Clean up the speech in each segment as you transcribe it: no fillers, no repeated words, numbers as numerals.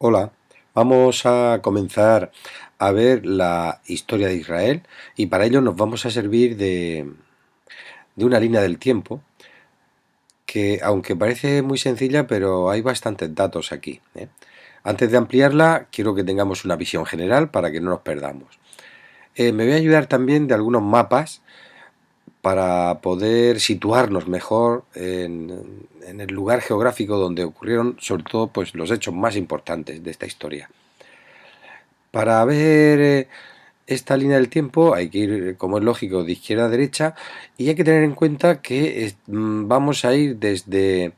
Hola, vamos a comenzar a ver la historia de Israel y para ello nos vamos a servir de una línea del tiempo que, aunque parece muy sencilla, pero hay bastantes datos aquí, ¿eh? Antes de ampliarla, quiero que tengamos una visión general para que no nos perdamos. Me voy a ayudar también de algunos mapas para poder situarnos mejor en el lugar geográfico donde ocurrieron, sobre todo, pues, los hechos más importantes de esta historia. Para ver esta línea del tiempo hay que ir, como es lógico, de izquierda a derecha y hay que tener en cuenta que vamos a ir desde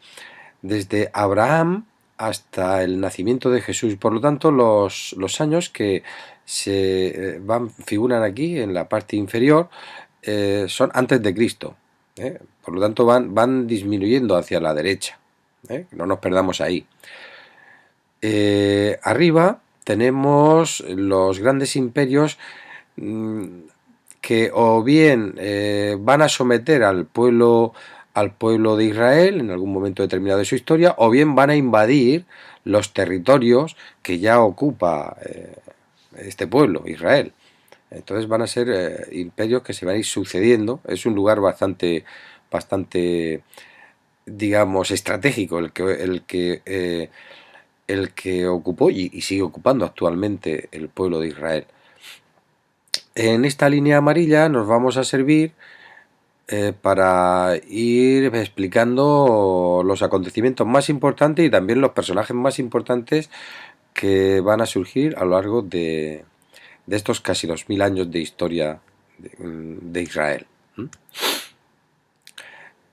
Abraham hasta el nacimiento de Jesús. Por lo tanto, los años que figuran aquí en la parte inferior son antes de Cristo, ¿eh? Por lo tanto, van disminuyendo hacia la derecha, ¿eh? No nos perdamos ahí. Arriba tenemos los grandes imperios mm, que o bien van a someter al pueblo de Israel en algún momento determinado de su historia, o bien van a invadir los territorios que ya ocupa este pueblo, Israel. Entonces van a ser imperios que se van a ir sucediendo. Es un lugar bastante, digamos, estratégico el que ocupó y sigue ocupando actualmente el pueblo de Israel. En esta línea amarilla nos vamos a servir para ir explicando los acontecimientos más importantes y también los personajes más importantes que van a surgir a lo largo de estos casi 2000 años de historia de Israel.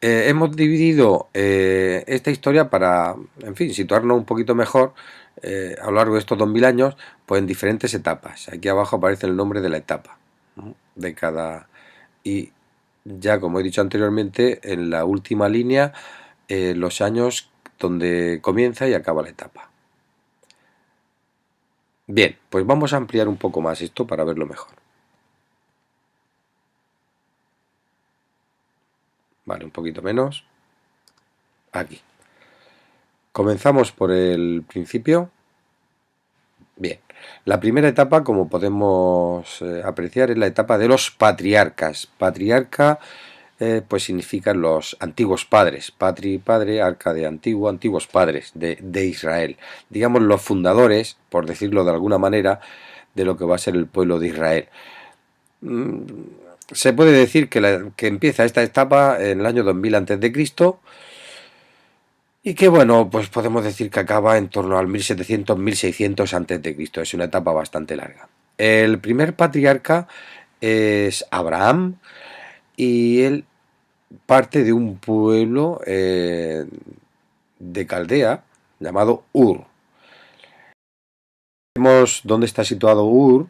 Hemos dividido esta historia para, en fin, situarnos un poquito mejor a lo largo de estos 2000 años, pues en diferentes etapas. Aquí abajo aparece el nombre de la etapa, ¿no? De cada. Y ya, como he dicho anteriormente, en la última línea, los años donde comienza y acaba la etapa. Bien, pues vamos a ampliar un poco más esto para verlo mejor. Vale, un poquito menos. Aquí. Comenzamos por el principio. Bien, la primera etapa, como podemos apreciar, es la etapa de los patriarcas. Patriarca, pues significan los antiguos padres. Patri, padre, arca de antiguo, antiguos padres de Israel. Digamos los fundadores, por decirlo de alguna manera, de lo que va a ser el pueblo de Israel. Se puede decir que empieza esta etapa en el año 2000 a.C. y que, bueno, pues podemos decir que acaba en torno al 1700-1600 a.C. Es una etapa bastante larga. El primer patriarca es Abraham y él parte de un pueblo de Caldea llamado Ur. Vemos dónde está situado Ur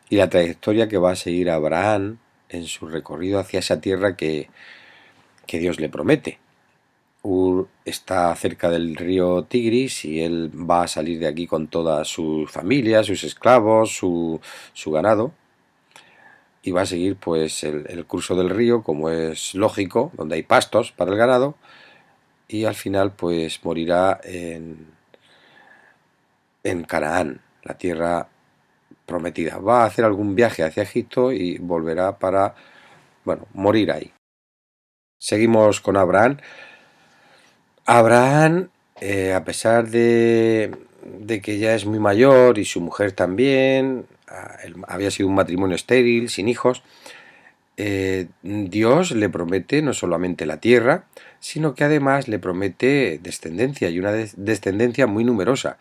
y la trayectoria que va a seguir Abraham en su recorrido hacia esa tierra que Dios le promete. Ur está cerca del río Tigris y él va a salir de aquí con toda su familia, sus esclavos, su ganado, y va a seguir pues el curso del río, como es lógico, donde hay pastos para el ganado, y al final pues morirá en Canaán, la tierra prometida. Va a hacer algún viaje hacia Egipto y volverá para, bueno, morir ahí. Seguimos con Abraham. Abraham, a pesar de que ya es muy mayor y su mujer también, había sido un matrimonio estéril, sin hijos, Dios le promete no solamente la tierra, sino que además le promete descendencia y una descendencia muy numerosa.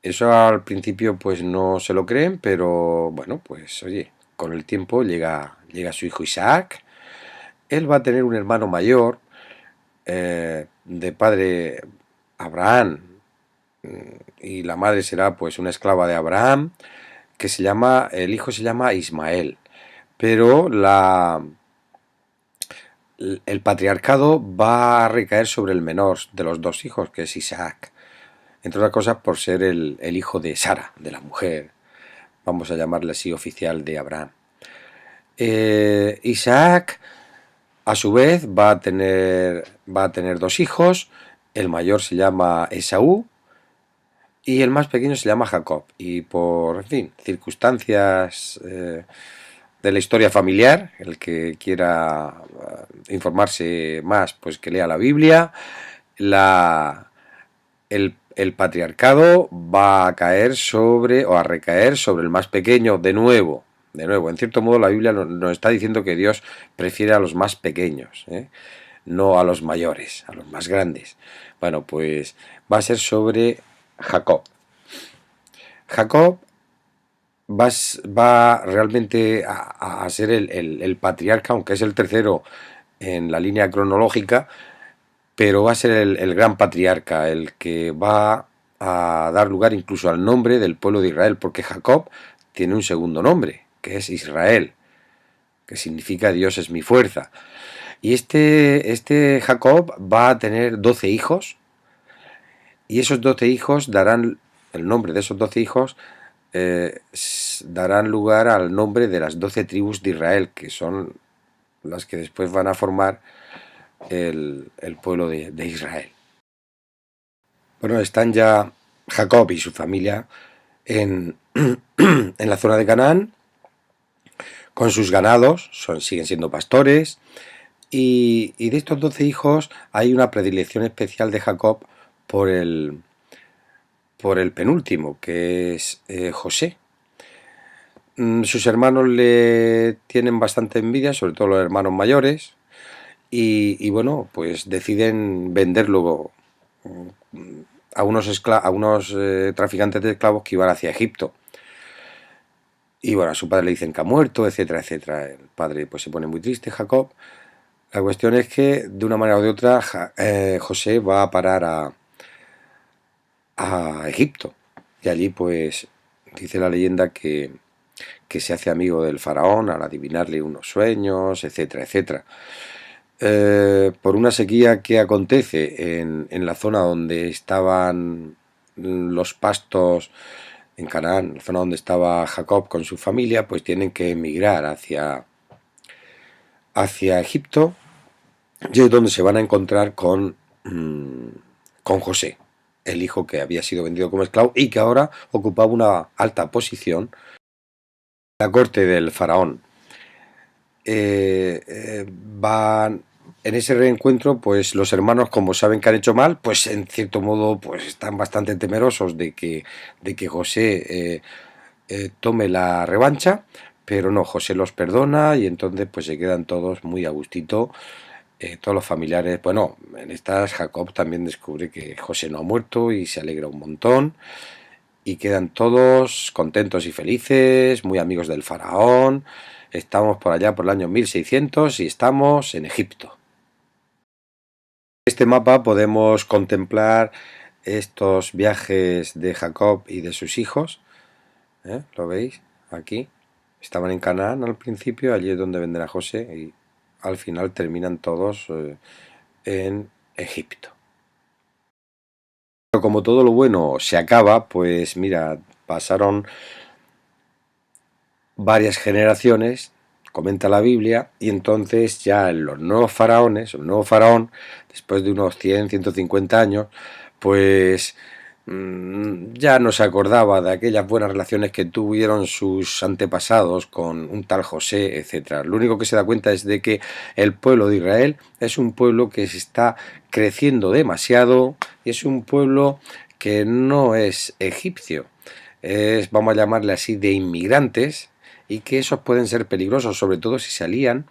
Eso al principio pues no se lo creen, pero bueno, pues oye, con el tiempo llega su hijo Isaac. Él va a tener un hermano mayor, de padre Abraham, y la madre será pues una esclava de Abraham, el hijo se llama Ismael, pero el patriarcado va a recaer sobre el menor de los dos hijos, que es Isaac, entre otras cosas por ser el hijo de Sara, de la mujer, vamos a llamarle así, oficial de Abraham. Isaac, a su vez, va a tener dos hijos. El mayor se llama Esaú y el más pequeño se llama Jacob. Y por, en fin, circunstancias de la historia familiar, el que quiera informarse más, pues que lea la Biblia. El patriarcado va a caer sobre, o a recaer sobre el más pequeño de nuevo, en cierto modo la Biblia nos está diciendo que Dios prefiere a los más pequeños, no a los mayores, a los más grandes. Bueno, pues va a ser sobre Jacob. Jacob va realmente a ser el patriarca, aunque es el tercero en la línea cronológica, pero va a ser el gran patriarca, el que va a dar lugar incluso al nombre del pueblo de Israel, porque Jacob tiene un segundo nombre, que es Israel, que significa Dios es mi fuerza. Y este Jacob va a tener 12 hijos, y esos 12 hijos darán, el nombre de esos 12 hijos darán lugar al nombre de las 12 tribus de Israel, que son las que después van a formar el pueblo de Israel. Bueno, están ya Jacob y su familia en, en la zona de Canaán, con sus ganados, siguen siendo pastores, y de estos 12 hijos hay una predilección especial de Jacob por por el penúltimo, que es José. Sus hermanos le tienen bastante envidia, sobre todo los hermanos mayores, y bueno, pues deciden venderlo a unos traficantes de esclavos que iban hacia Egipto. Y bueno, a su padre le dicen que ha muerto, etcétera, etcétera. El padre pues se pone muy triste, Jacob. La cuestión es que de una manera o de otra José va a parar a Egipto. Y allí pues dice la leyenda que se hace amigo del faraón al adivinarle unos sueños, etcétera, etcétera. Por una sequía que acontece en la zona donde estaban los pastos en Canaán, la zona donde estaba Jacob con su familia, pues tienen que emigrar hacia Egipto, y es donde se van a encontrar con José, el hijo que había sido vendido como esclavo y que ahora ocupaba una alta posición en la corte del faraón. Van en ese reencuentro, pues los hermanos, como saben que han hecho mal, pues en cierto modo pues están bastante temerosos de que José tome la revancha, pero no, José los perdona y entonces pues se quedan todos muy a gustito, todos los familiares. Bueno, en estas Jacob también descubre que José no ha muerto y se alegra un montón y quedan todos contentos y felices, muy amigos del faraón. Estamos por allá por el año 1600 y estamos en Egipto. En este mapa podemos contemplar estos viajes de Jacob y de sus hijos. ¿Lo veis? Aquí. Estaban en Canaán al principio, allí es donde venden a José y al final terminan todos en Egipto. Pero como todo lo bueno se acaba, pues mira, pasaron varias generaciones, comenta la Biblia, y entonces ya los nuevos faraones, el nuevo faraón, después de unos 100, 150 años, pues ya no se acordaba de aquellas buenas relaciones que tuvieron sus antepasados con un tal José, etcétera. Lo único que se da cuenta es de que el pueblo de Israel es un pueblo que se está creciendo demasiado y es un pueblo que no es egipcio, es, vamos a llamarle así, de inmigrantes, y que esos pueden ser peligrosos, sobre todo si se alían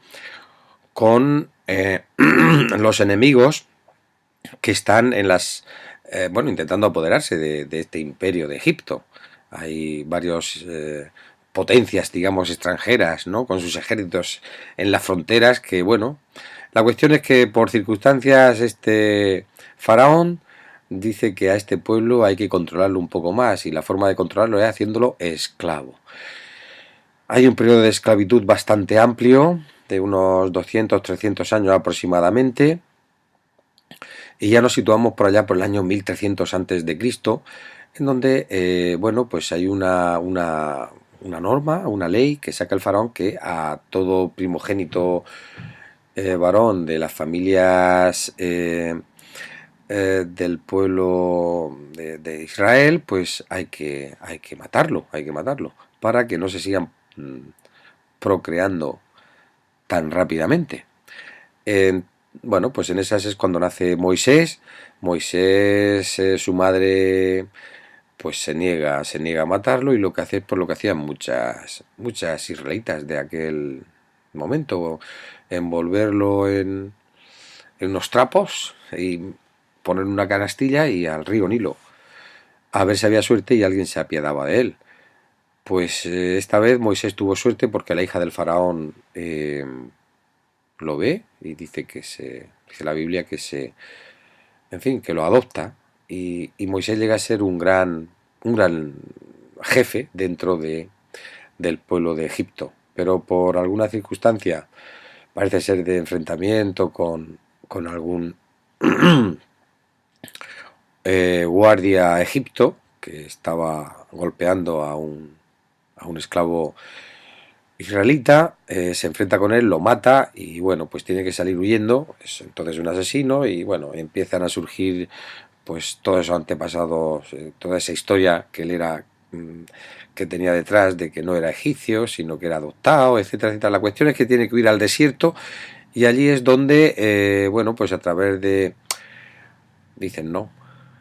con los enemigos que están en las bueno, intentando apoderarse de este imperio de Egipto. Hay varios potencias, digamos, extranjeras, ¿no? Con sus ejércitos en las fronteras que, bueno, la cuestión es que por circunstancias este faraón dice que a este pueblo hay que controlarlo un poco más y la forma de controlarlo es haciéndolo esclavo. Hay un periodo de esclavitud bastante amplio, de unos 200, 300 años aproximadamente, y ya nos situamos por allá por el año 1300 antes de Cristo, en donde, bueno, pues hay una norma, una ley que saca el faraón que a todo primogénito varón de las familias del pueblo de Israel, pues hay que matarlo, para que no se sigan procreando tan rápidamente. En- bueno, pues en esas es cuando nace Moisés. Moisés, su madre, pues se niega a matarlo, y lo que hace es por lo que hacían muchas israelitas de aquel momento, envolverlo en unos trapos y poner una canastilla y al río Nilo, a ver si había suerte y alguien se apiadaba de él. Pues esta vez Moisés tuvo suerte, porque la hija del faraón lo ve y dice la Biblia en fin, que lo adopta, y Moisés llega a ser un gran jefe dentro del pueblo de Egipto. Pero por alguna circunstancia, parece ser de enfrentamiento con algún guardia egipto que estaba golpeando a un esclavo israelita, se enfrenta con él, lo mata, y bueno, pues tiene que salir huyendo. Es entonces un asesino, y bueno, empiezan a surgir pues todos esos antepasados, toda esa historia que él era, que tenía detrás, de que no era egipcio, sino que era adoptado, etcétera, etcétera. La cuestión es que tiene que ir al desierto, y allí es donde, bueno, pues a través de, dicen, no,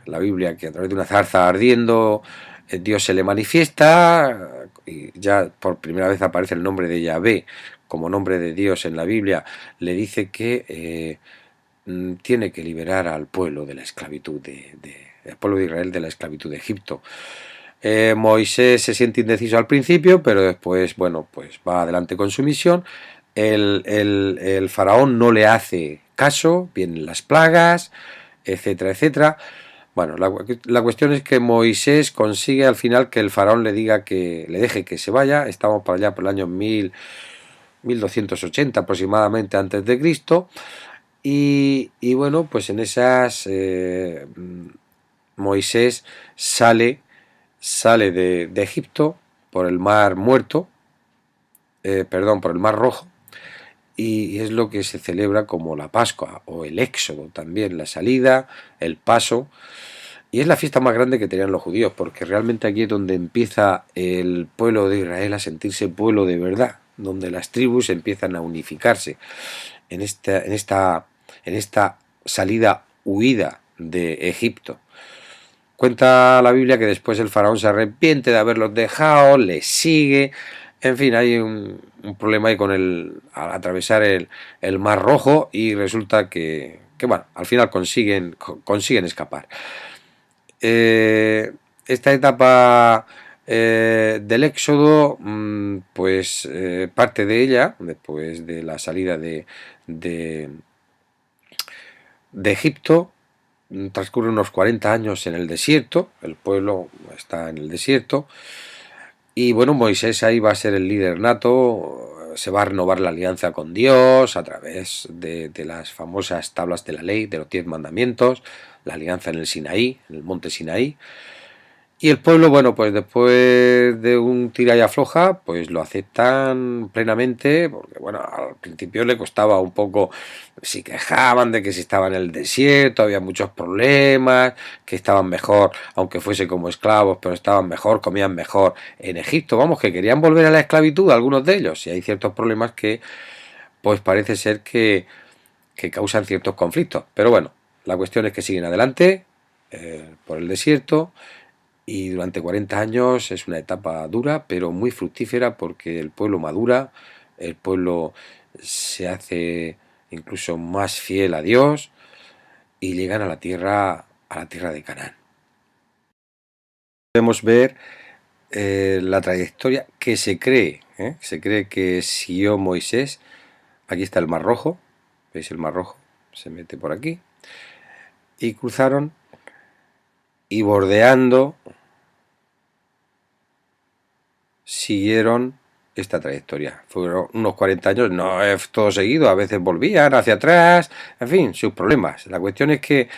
la Biblia, que a través de una zarza ardiendo, Dios se le manifiesta, y ya por primera vez aparece el nombre de Yahvé como nombre de Dios en la Biblia. Le dice que tiene que liberar al pueblo de la esclavitud el pueblo de Israel de la esclavitud de Egipto. Moisés se siente indeciso al principio, pero después, bueno, pues va adelante con su misión. El faraón no le hace caso, vienen las plagas, etcétera, etcétera. Bueno, la cuestión es que Moisés consigue al final que el faraón le diga, que le deje que se vaya. Estamos por allá por el año 1280 aproximadamente antes de Cristo. Y bueno, pues en esas Moisés sale de Egipto por el mar muerto, perdón, por el mar rojo, y es lo que se celebra como la Pascua o el Éxodo también, la salida, el paso. Y es la fiesta más grande que tenían los judíos, porque realmente aquí es donde empieza el pueblo de Israel a sentirse pueblo de verdad, donde las tribus empiezan a unificarse en esta salida, huida de Egipto. Cuenta la Biblia que después el faraón se arrepiente de haberlos dejado, les sigue. En fin, hay un problema ahí con al atravesar el Mar Rojo, y resulta que bueno, al final consiguen escapar. Esta etapa del Éxodo, pues parte de ella, después de la salida de, de Egipto, transcurre unos 40 años en el desierto, el pueblo está en el desierto, y bueno, Moisés ahí va a ser el líder nato, se va a renovar la alianza con Dios a través de las famosas tablas de la ley, de los 10 mandamientos, la alianza en el Sinaí, en el monte Sinaí. Y el pueblo, bueno, pues después de un tira y afloja, pues lo aceptan plenamente, porque bueno, al principio le costaba un poco, si quejaban de que si estaba en el desierto, había muchos problemas, que estaban mejor, aunque fuese como esclavos, pero estaban mejor, comían mejor en Egipto, vamos, que querían volver a la esclavitud, algunos de ellos, y hay ciertos problemas que, pues parece ser que causan ciertos conflictos, pero bueno, la cuestión es que siguen adelante por el desierto. Y durante 40 años es una etapa dura, pero muy fructífera, porque el pueblo madura, el pueblo se hace incluso más fiel a Dios, y llegan a la tierra de Canaán. Podemos ver la trayectoria que se cree que siguió Moisés. Aquí está el Mar Rojo, ¿veis el Mar Rojo? Se mete por aquí. Y cruzaron, y bordeando siguieron esta trayectoria. Fueron unos 40 años, no es todo seguido, a veces volvían hacia atrás, en fin, sus problemas. La cuestión es que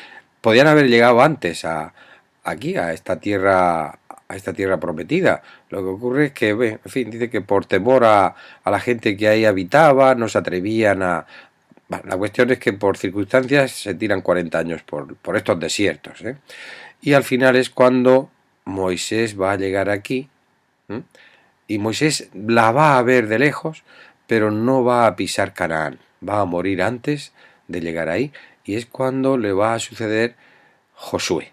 podían haber llegado antes aquí, a esta tierra prometida. Lo que ocurre es que, en fin, dice que por temor a la gente que ahí habitaba, no se atrevían Bueno, la cuestión es que por circunstancias se tiran 40 años por estos desiertos, ¿eh? Y al final es cuando Moisés va a llegar aquí, ¿eh? Y Moisés la va a ver de lejos, pero no va a pisar Canaán, va a morir antes de llegar ahí, y es cuando le va a suceder Josué.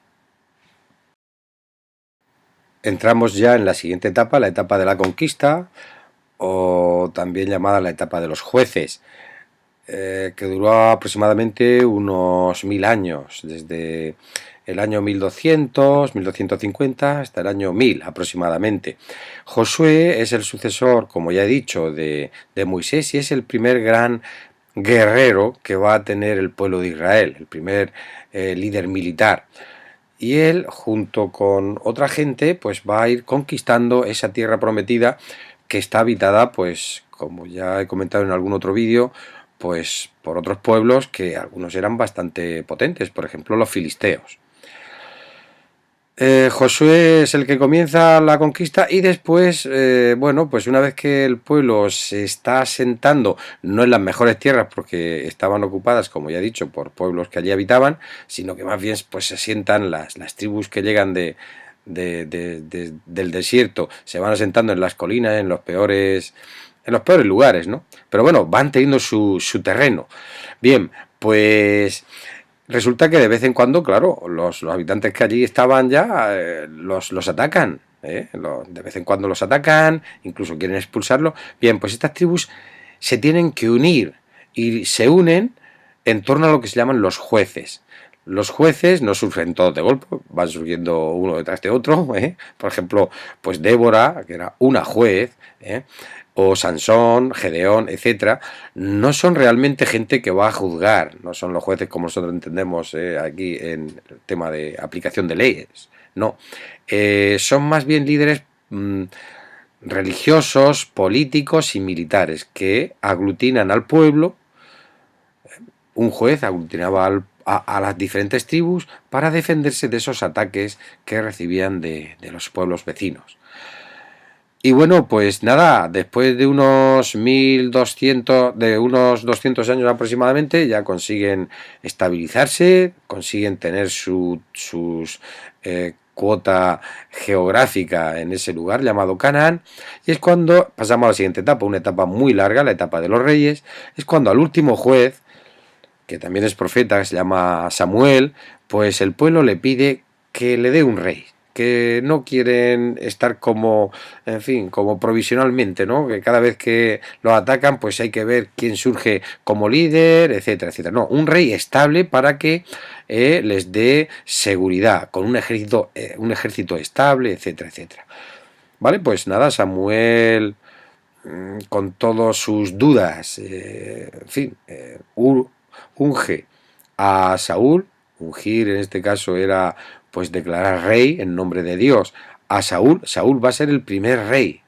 Entramos ya en la siguiente etapa, la etapa de la conquista, o también llamada la etapa de los jueces, que duró aproximadamente unos 1000 años, desde el año 1200, 1250 hasta el año 1000 aproximadamente. Josué es el sucesor, como ya he dicho, de Moisés, y es el primer gran guerrero que va a tener el pueblo de Israel, el primer líder militar. Y él, junto con otra gente, pues va a ir conquistando esa tierra prometida que está habitada, pues, como ya he comentado en algún otro vídeo, pues por otros pueblos que algunos eran bastante potentes, por ejemplo los filisteos. Josué es el que comienza la conquista y después, bueno, pues una vez que el pueblo se está asentando, no en las mejores tierras porque estaban ocupadas, como ya he dicho, por pueblos que allí habitaban, sino que más bien pues se asientan las tribus que llegan del desierto, se van asentando en las colinas, en los peores lugares, ¿no? Pero bueno, van teniendo su terreno. Bien, pues resulta que de vez en cuando, claro, los habitantes que allí estaban ya los atacan. De vez en cuando los atacan, incluso quieren expulsarlo. Bien, pues estas tribus se tienen que unir y se unen en torno a lo que se llaman los jueces. Los jueces no surgen todos de golpe, van surgiendo uno detrás de otro. Por ejemplo, pues Débora, que era una juez, o Sansón, Gedeón, etcétera, no son realmente gente que va a juzgar, no son los jueces como nosotros entendemos aquí en el tema de aplicación de leyes, no. Son más bien líderes religiosos, políticos y militares que aglutinan al pueblo. Un juez aglutinaba a las diferentes tribus para defenderse de esos ataques que recibían de los pueblos vecinos. Y bueno, pues nada, después de unos 1200, de unos 200 años aproximadamente, ya consiguen estabilizarse, consiguen tener sus cuota geográfica en ese lugar llamado Canaán, y es cuando pasamos a la siguiente etapa, una etapa muy larga, la etapa de los reyes, es cuando al último juez, que también es profeta, que se llama Samuel, pues el pueblo le pide que le dé un rey, que no quieren estar como, en fin, como provisionalmente, ¿no? Que cada vez que los atacan, pues hay que ver quién surge como líder, etcétera, etcétera. No, un rey estable para que les dé seguridad, con un ejército estable, etcétera, etcétera. Vale, pues nada, Samuel, con todas sus dudas, en fin, unge a Saúl. Ungir en este caso era pues declarar rey en nombre de Dios a Saúl. Saúl va a ser el primer rey.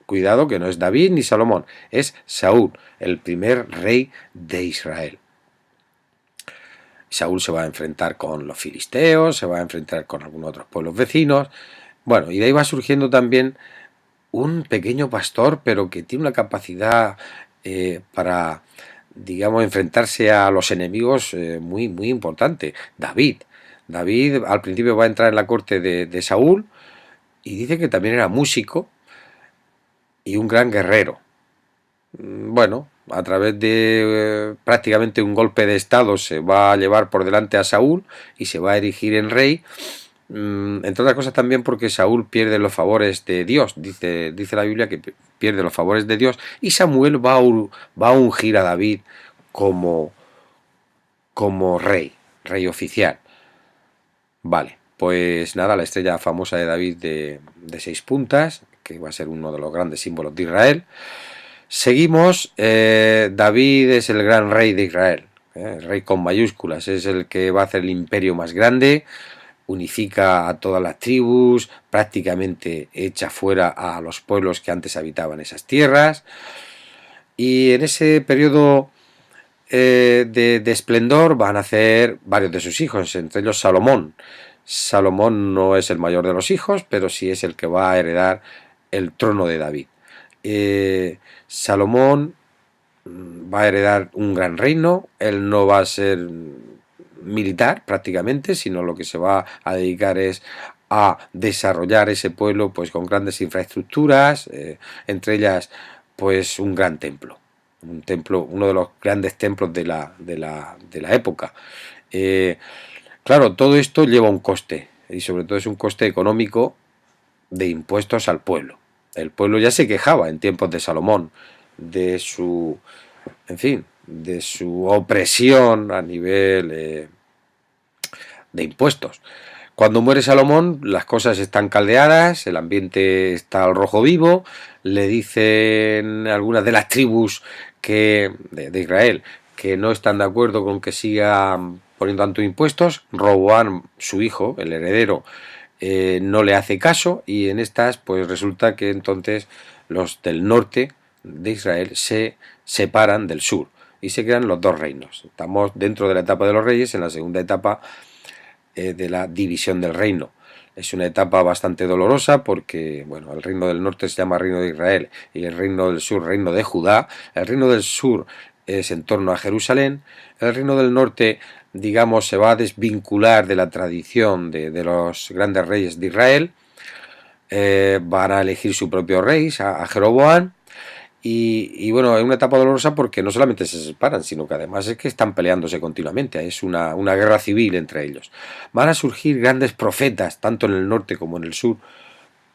Cuidado que no es David ni Salomón, es Saúl, el primer rey de Israel. Saúl se va a enfrentar con los filisteos, se va a enfrentar con algunos otros pueblos vecinos. Bueno, y de ahí va surgiendo también un pequeño pastor, pero que tiene una capacidad para, digamos, enfrentarse a los enemigos muy, muy importante. David. David al principio va a entrar en la corte de Saúl y dice que también era músico y un gran guerrero. Bueno, a través de prácticamente un golpe de estado se va a llevar por delante a Saúl y se va a erigir en rey. Entre otras cosas también porque Saúl pierde los favores de Dios, dice la Biblia que pierde los favores de Dios, y Samuel va a ungir a David como rey oficial. Vale, pues nada, la estrella famosa de David de 6 puntas, que va a ser uno de los grandes símbolos de Israel. Seguimos, David es el gran rey de Israel, el rey con mayúsculas, es el que va a hacer el imperio más grande, unifica a todas las tribus, prácticamente echa fuera a los pueblos que antes habitaban esas tierras, y en ese periodo de esplendor van a nacer varios de sus hijos, entre ellos Salomón. Salomón no es el mayor de los hijos, pero sí es el que va a heredar el trono de David. Salomón va a heredar un gran reino, él no va a ser militar prácticamente, sino lo que se va a dedicar es a desarrollar ese pueblo pues con grandes infraestructuras, entre ellas pues un templo, uno de los grandes templos de la época. Eh, claro, todo esto lleva un coste y sobre todo es un coste económico de impuestos al pueblo. El pueblo ya se quejaba en tiempos de Salomón de su, en fin, de su opresión a nivel de impuestos. Cuando muere Salomón, las cosas están caldeadas, el ambiente está al rojo vivo, le dicen algunas de las tribus de Israel que no están de acuerdo con que siga poniendo tantos impuestos. Roboam, su hijo, el heredero, no le hace caso y en estas pues resulta que entonces los del norte de Israel se separan del sur y se crean los dos reinos. Estamos dentro de la etapa de los reyes, en la segunda etapa de la división del reino. Es una etapa bastante dolorosa porque, bueno, el reino del norte se llama reino de Israel y el reino del sur reino de Judá. El reino del sur es en torno a Jerusalén. El reino del norte, digamos, se va a desvincular de la tradición de los grandes reyes de Israel. Van a elegir su propio rey, a Jeroboam. Y bueno, es una etapa dolorosa porque no solamente se separan, sino que además es que están peleándose continuamente, es una guerra civil entre ellos. Van a surgir grandes profetas, tanto en el norte como en el sur,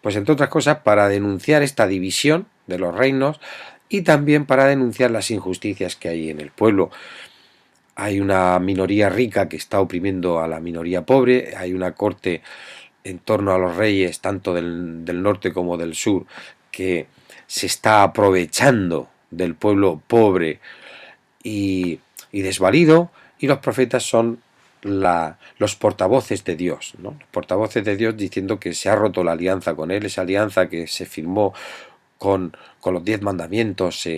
pues entre otras cosas para denunciar esta división de los reinos y también para denunciar las injusticias que hay en el pueblo. Hay una minoría rica que está oprimiendo a la minoría pobre, hay una corte en torno a los reyes, tanto del norte como del sur, que se está aprovechando del pueblo pobre y desvalido, y los profetas son los portavoces de Dios, ¿no? Los portavoces de Dios diciendo que se ha roto la alianza con Él, esa alianza que se firmó con los 10 mandamientos,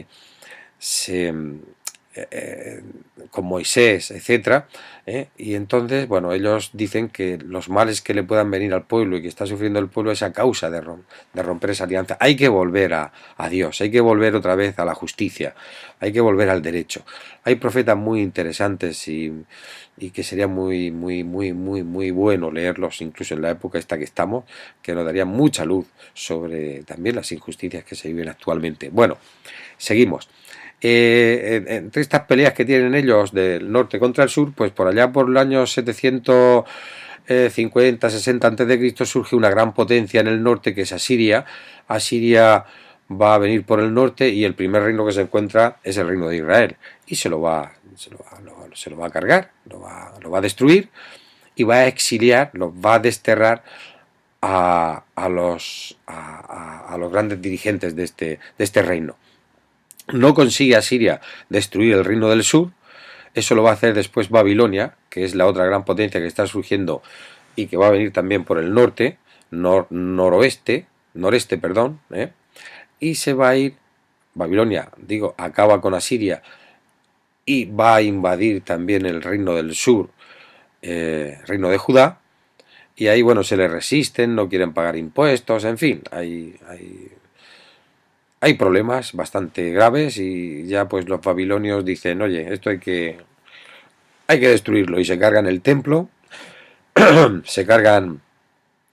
se con Moisés, etcétera, y entonces, bueno, ellos dicen que los males que le puedan venir al pueblo y que está sufriendo el pueblo es a causa de romper esa alianza. Hay que volver a Dios, hay que volver otra vez a la justicia, hay que volver al derecho. Hay profetas muy interesantes y que sería muy bueno leerlos, incluso en la época esta que estamos, que nos darían mucha luz sobre también las injusticias que se viven actualmente. Bueno, seguimos. Entre estas peleas que tienen ellos del norte contra el sur, pues por allá por el año 750, 60 a.C. surge una gran potencia en el norte que es Asiria. Asiria va a venir por el norte y el primer reino que se encuentra es el reino de Israel y se lo va a cargar, lo va a destruir y va a exiliar, lo va a desterrar a los grandes dirigentes de este reino. No consigue Asiria destruir el reino del sur, eso lo va a hacer después Babilonia, que es la otra gran potencia que está surgiendo y que va a venir también por el norte, noreste, perdón, y se va a ir, Babilonia, digo, acaba con Asiria y va a invadir también el reino del sur, reino de Judá, y ahí, bueno, se le resisten, no quieren pagar impuestos, en fin, hay problemas bastante graves y ya pues los babilonios dicen, oye, esto hay que destruirlo y se cargan el templo, se cargan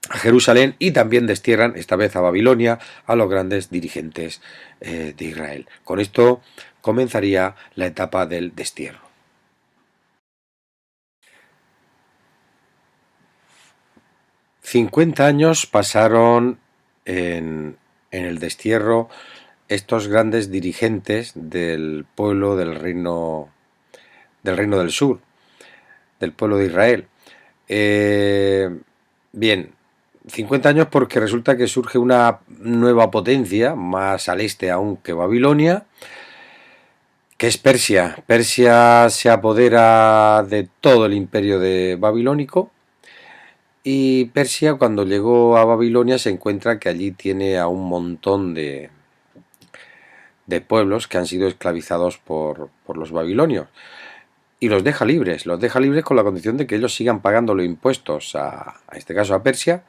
a Jerusalén y también destierran esta vez a Babilonia a los grandes dirigentes de Israel. Con esto comenzaría la etapa del destierro. 50 años pasaron en el destierro estos grandes dirigentes del pueblo del reino del sur, del pueblo de Israel. Bien, 50 años porque resulta que surge una nueva potencia, más al este aún que Babilonia, que es Persia. Persia se apodera de todo el imperio babilónico y Persia cuando llegó a Babilonia se encuentra que allí tiene a un montón de pueblos que han sido esclavizados por los babilonios. Y los deja libres con la condición de que ellos sigan pagando los impuestos a este caso a Persia,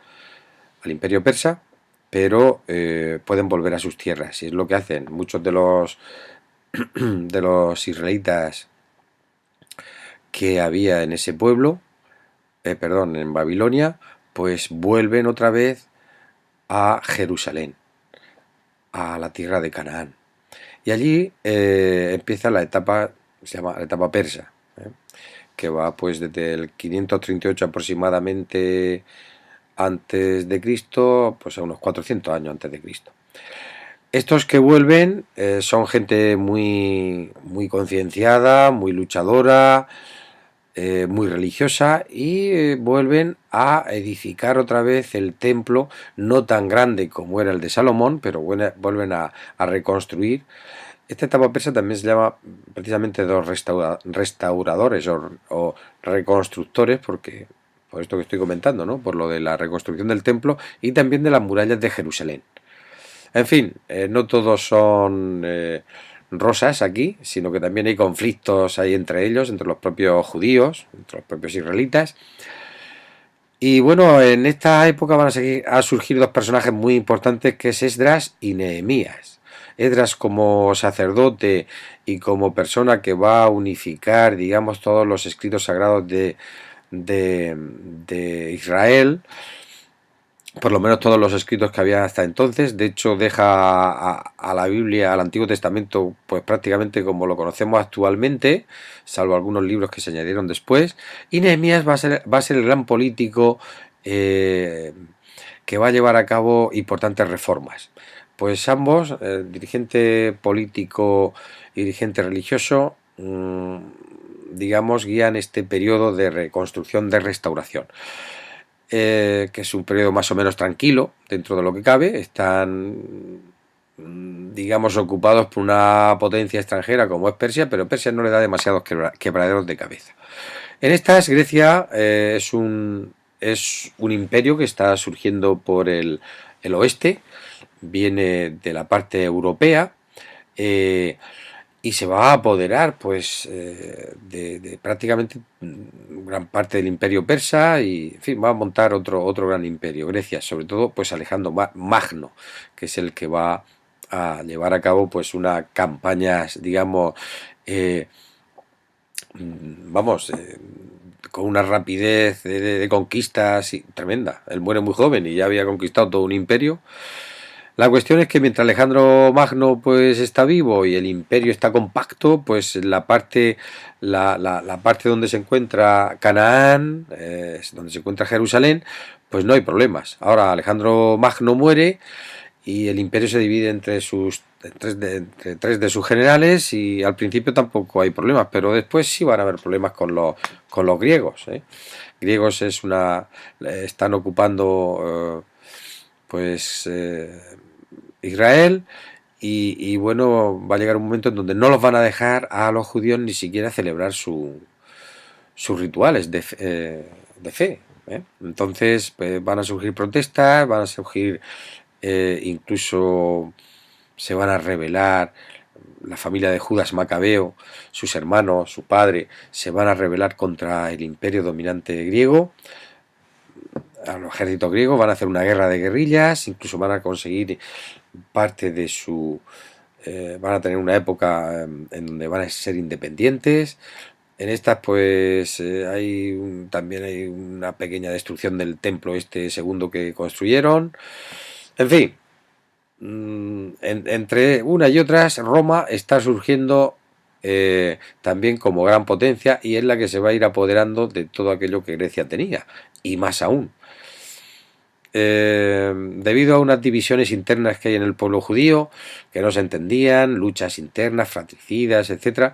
al imperio persa, pero pueden volver a sus tierras. Y es lo que hacen muchos de los de los israelitas que había en ese pueblo, perdón, en Babilonia, pues vuelven otra vez a Jerusalén, a la tierra de Canaán. Y allí empieza la etapa, se llama la etapa persa, que va pues desde el 538 aproximadamente antes de Cristo, pues a unos 400 años antes de Cristo. Estos que vuelven son gente muy concienciada, muy luchadora, muy religiosa, y vuelven a edificar otra vez el templo, no tan grande como era el de Salomón, pero vuelven a reconstruir. Esta etapa persa también se llama precisamente de los restauradores o reconstructores, porque por esto que estoy comentando, ¿no? Por lo de la reconstrucción del templo y también de las murallas de Jerusalén. En fin, no todos son rosas aquí, sino que también hay conflictos ahí entre ellos, entre los propios judíos, entre los propios israelitas. Y bueno, en esta época van a surgir dos personajes muy importantes, que es Esdras y Nehemías. Esdras como sacerdote y como persona que va a unificar, digamos, todos los escritos sagrados de Israel, por lo menos todos los escritos que había hasta entonces. De hecho, deja a la Biblia, al Antiguo Testamento, pues prácticamente como lo conocemos actualmente, salvo algunos libros que se añadieron después. Y Nehemías va a ser el gran político que va a llevar a cabo importantes reformas. Pues ambos, dirigente político y dirigente religioso, digamos, guían este periodo de reconstrucción, de restauración. Que es un periodo más o menos tranquilo dentro de lo que cabe. Están, digamos, ocupados por una potencia extranjera como es Persia, pero Persia no le da demasiados quebraderos de cabeza. En estas, Grecia es un imperio que está surgiendo por el oeste, viene de la parte europea, y se va a apoderar pues de prácticamente gran parte del imperio persa, y en fin, va a montar otro gran imperio, Grecia, sobre todo pues Alejandro Magno, que es el que va a llevar a cabo pues una campaña, digamos, vamos, con una rapidez de conquistas tremenda. Él muere muy joven y ya había conquistado todo un imperio. La cuestión es que mientras Alejandro Magno pues está vivo y el imperio está compacto, pues la parte donde se encuentra Canaán, donde se encuentra Jerusalén, pues no hay problemas. Ahora Alejandro Magno muere y el imperio se divide entre tres de sus generales, y al principio tampoco hay problemas, pero después sí van a haber problemas con los griegos. Griegos están ocupando pues Israel, y bueno, va a llegar un momento en donde no los van a dejar a los judíos ni siquiera celebrar sus rituales de fe. Entonces pues, van a surgir protestas, van a surgir incluso se van a rebelar. La familia de Judas Macabeo, sus hermanos, su padre, se van a rebelar contra el imperio dominante griego. A los ejércitos griegos van a hacer una guerra de guerrillas, incluso van a conseguir parte de van a tener una época en donde van a ser independientes. En estas pues también hay una pequeña destrucción del templo este segundo que construyeron. En fin, entre una y otras, Roma está surgiendo también como gran potencia, y es la que se va a ir apoderando de todo aquello que Grecia tenía, y más aún. Debido a unas divisiones internas que hay en el pueblo judío, que no se entendían, luchas internas, fratricidas, etcétera,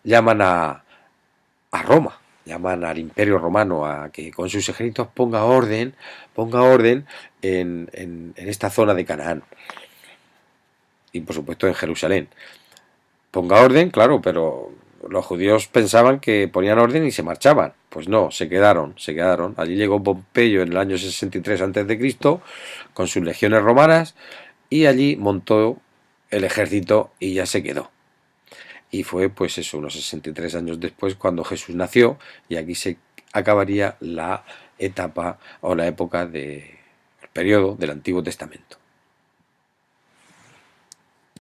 llaman a Roma, llaman al Imperio Romano a que con sus ejércitos ponga orden en esta zona de Canaán, y por supuesto en Jerusalén. Ponga orden, claro, pero los judíos pensaban que ponían orden y se marchaban. Pues no, se quedaron. Allí llegó Pompeyo en el año 63 a.C. con sus legiones romanas, y allí montó el ejército y ya se quedó. Y fue pues eso, unos 63 años después, cuando Jesús nació, y aquí se acabaría la etapa o la época el periodo del Antiguo Testamento.